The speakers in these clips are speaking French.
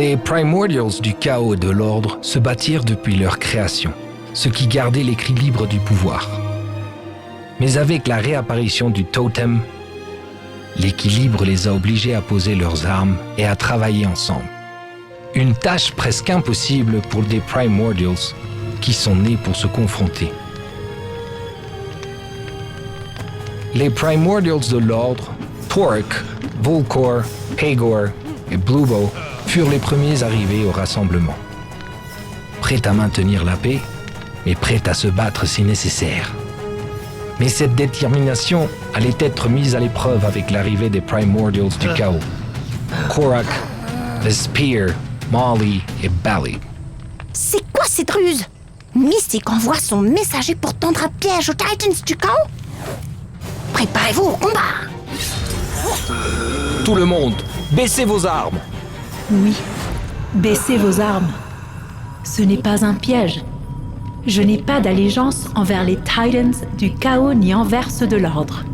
Les Primordials du chaos et de l'ordre se bâtirent depuis leur création, ce qui gardait l'équilibre du pouvoir. Mais avec la réapparition du totem, l'équilibre les a obligés à poser leurs armes et à travailler ensemble. Une tâche presque impossible pour des Primordials qui sont nés pour se confronter. Les Primordials de l'ordre, Torque, Volcor, Hagor et Bluebo furent les premiers arrivés au rassemblement. Prêts à maintenir la paix, mais prêts à se battre si nécessaire. Mais cette détermination allait être mise à l'épreuve avec l'arrivée des Primordials du chaos. Korak, The Spear, Molly et Bali. C'est quoi cette ruse? Mystique envoie son messager pour tendre un piège aux Titans du chaos? Préparez-vous au combat! Tout le monde, baissez vos armes! Oui, baissez vos armes. Ce n'est pas un piège. Je n'ai pas d'allégeance envers les Titans du chaos ni envers ceux de l'ordre.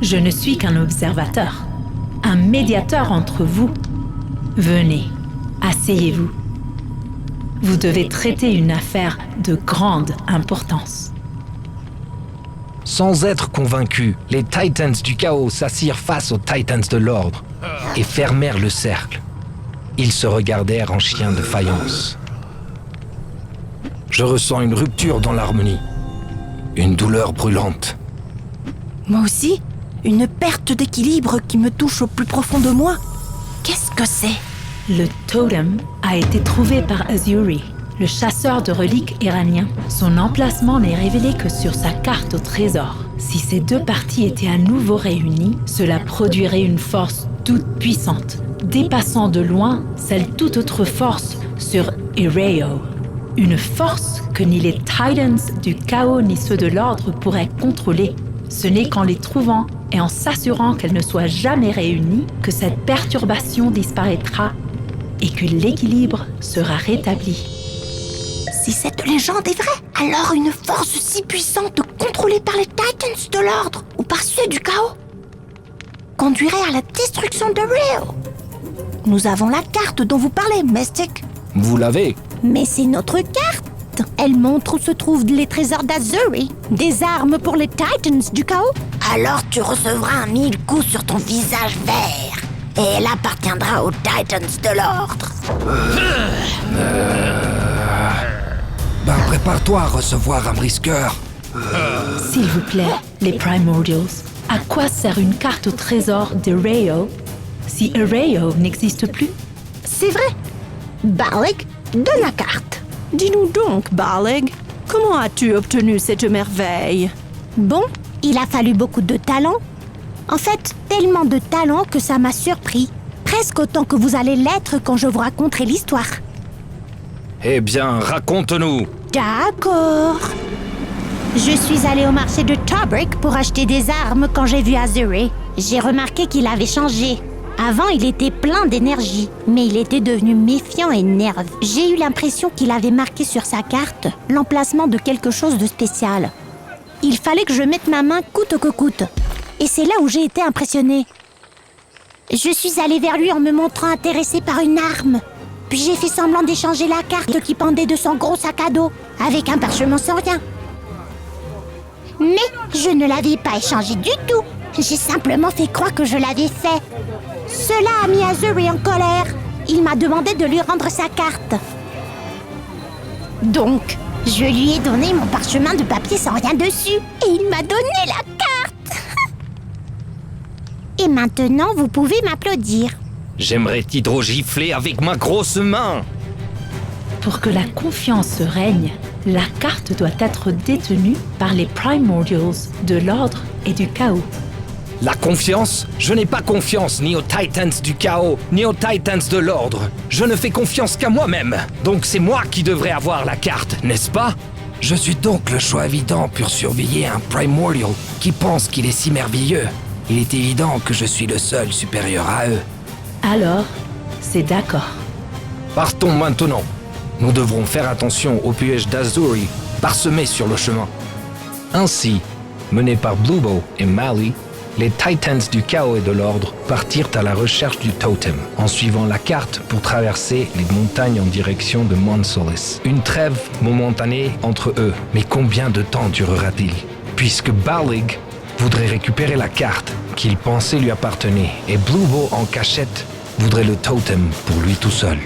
Je ne suis qu'un observateur, un médiateur entre vous. Venez, asseyez-vous. Vous devez traiter une affaire de grande importance. Sans être convaincus, les Titans du chaos s'assirent face aux Titans de l'ordre et fermèrent le cercle. Ils se regardèrent en chiens de faïence. Je ressens une rupture dans l'harmonie, une douleur brûlante. Moi aussi, une perte d'équilibre qui me touche au plus profond de moi. Qu'est-ce que c'est? Le totem a été trouvé par Azuri, le chasseur de reliques iranien. Son emplacement n'est révélé que sur sa carte au trésor. Si ces deux parties étaient à nouveau réunies, cela produirait une force toute puissante, dépassant de loin celle toute autre force sur Ireo. Une force que ni les Titans du chaos ni ceux de l'ordre pourraient contrôler. Ce n'est qu'en les trouvant et en s'assurant qu'elles ne soient jamais réunies que cette perturbation disparaîtra et que l'équilibre sera rétabli. Si cette légende est vraie, alors une force si puissante contrôlée par les Titans de l'ordre ou par ceux du chaos conduirait à la destruction de Rio. Nous avons la carte dont vous parlez, Mystic. Vous l'avez? Mais c'est notre carte. Elle montre où se trouvent les trésors d'Azuri, des armes pour les Titans du chaos. Alors tu recevras 1000 coups sur ton visage vert. Et elle appartiendra aux Titans de l'ordre. Prépare-toi à recevoir un brisqueur. S'il vous plaît, les Primordials, à quoi sert une carte au trésor d'Ireo si Ireo n'existe plus? C'est vrai. Balig, donne la carte. Dis-nous donc, Balig, comment as-tu obtenu cette merveille? Bon, il a fallu beaucoup de talent. En fait, tellement de talent que ça m'a surpris. Presque autant que vous allez l'être quand je vous raconterai l'histoire. Eh bien, raconte-nous. D'accord. Je suis allée au marché de Tobruk pour acheter des armes quand j'ai vu Azuri. J'ai remarqué qu'il avait changé. Avant, il était plein d'énergie, mais il était devenu méfiant et nerveux. J'ai eu l'impression qu'il avait marqué sur sa carte l'emplacement de quelque chose de spécial. Il fallait que je mette ma main coûte que coûte. Et c'est là où j'ai été impressionnée. Je suis allée vers lui en me montrant intéressée par une arme. Puis j'ai fait semblant d'échanger la carte qui pendait de son gros sac à dos, avec un parchemin saurien. Mais je ne l'avais pas échangé du tout. J'ai simplement fait croire que je l'avais fait. Cela a mis Azuri en colère. Il m'a demandé de lui rendre sa carte. Donc, je lui ai donné mon parchemin de papier sans rien dessus. Et il m'a donné la carte. Et maintenant, vous pouvez m'applaudir. J'aimerais t'hydrogifler avec ma grosse main. Pour que la confiance règne, la carte doit être détenue par les Primordials de l'ordre et du chaos. La confiance? Je n'ai pas confiance ni aux Titans du chaos, ni aux Titans de l'ordre. Je ne fais confiance qu'à moi-même. Donc c'est moi qui devrais avoir la carte, n'est-ce pas? Je suis donc le choix évident pour surveiller un Primordial qui pense qu'il est si merveilleux. Il est évident que je suis le seul supérieur à eux. Alors, c'est d'accord. Partons maintenant. Nous devrons faire attention aux pièges d'Azuri parsemés sur le chemin. Ainsi, menés par Bluebo et Mali, les Titans du chaos et de l'ordre partirent à la recherche du totem en suivant la carte pour traverser les montagnes en direction de Mount Solace. Une trêve momentanée entre eux, mais combien de temps durera-t-il? Puisque Ballig voudrait récupérer la carte qu'il pensait lui appartenir et Blue Bow en cachette voudrait le totem pour lui tout seul.